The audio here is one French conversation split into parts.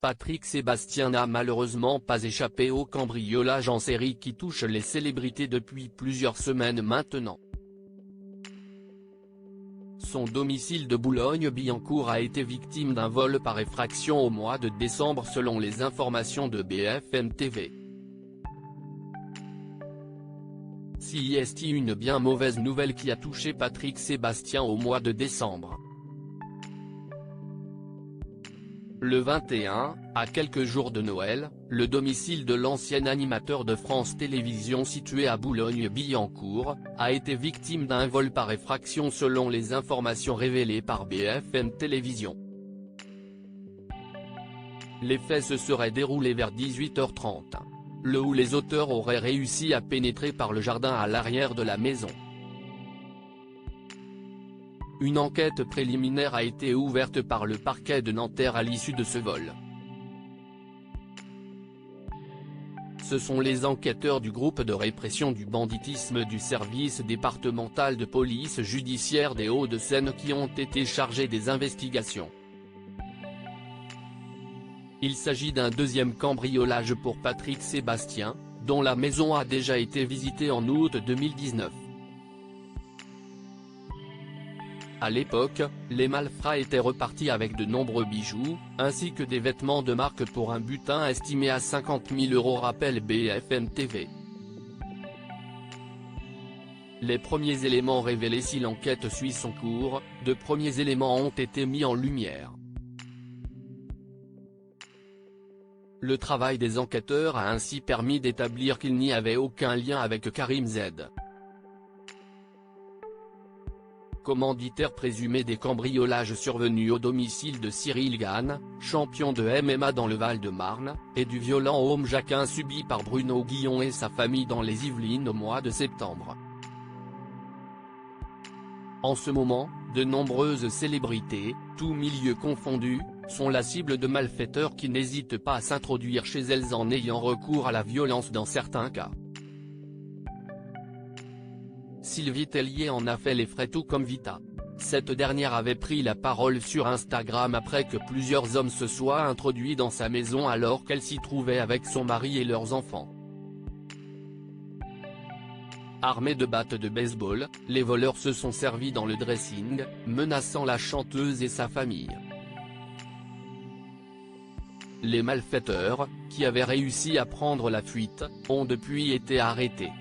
Patrick Sébastien n'a malheureusement pas échappé au cambriolage en série qui touche les célébrités depuis plusieurs semaines maintenant. Son domicile de Boulogne-Billancourt a été victime d'un vol par effraction au mois de décembre selon les informations de BFM TV. C'est une bien mauvaise nouvelle qui a touché Patrick Sébastien au mois de décembre. Le 21, à quelques jours de Noël, le domicile de l'ancien animateur de France Télévisions situé à Boulogne-Billancourt, a été victime d'un vol par effraction selon les informations révélées par BFM Télévisions. Les faits se seraient déroulés vers 18h30, le où les auteurs auraient réussi à pénétrer par le jardin à l'arrière de la maison. Une enquête préliminaire a été ouverte par le parquet de Nanterre à l'issue de ce vol. Ce sont les enquêteurs du groupe de répression du banditisme du service départemental de police judiciaire des Hauts-de-Seine qui ont été chargés des investigations. Il s'agit d'un deuxième cambriolage pour Patrick Sébastien, dont la maison a déjà été visitée en août 2019. À l'époque, les malfrats étaient repartis avec de nombreux bijoux, ainsi que des vêtements de marque pour un butin estimé à 50 000 €, rappelle BFM TV. Les premiers éléments révélés. Si l'enquête suit son cours, de premiers éléments ont été mis en lumière. Le travail des enquêteurs a ainsi permis d'établir qu'il n'y avait aucun lien avec Karim Z, commanditaire présumé des cambriolages survenus au domicile de Cyril Gane, champion de MMA dans le Val-de-Marne, et du violent homme Jacquin subi par Bruno Guillon et sa famille dans les Yvelines au mois de septembre. En ce moment, de nombreuses célébrités, tous milieux confondus, sont la cible de malfaiteurs qui n'hésitent pas à s'introduire chez elles en ayant recours à la violence dans certains cas. Sylvie Tellier en a fait les frais tout comme Vita. Cette dernière avait pris la parole sur Instagram après que plusieurs hommes se soient introduits dans sa maison alors qu'elle s'y trouvait avec son mari et leurs enfants. Armés de battes de baseball, les voleurs se sont servis dans le dressing, menaçant la chanteuse et sa famille. Les malfaiteurs, qui avaient réussi à prendre la fuite, ont depuis été arrêtés.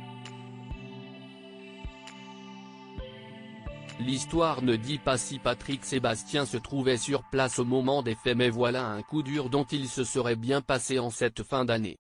L'histoire ne dit pas si Patrick Sébastien se trouvait sur place au moment des faits, mais voilà un coup dur dont il se serait bien passé en cette fin d'année.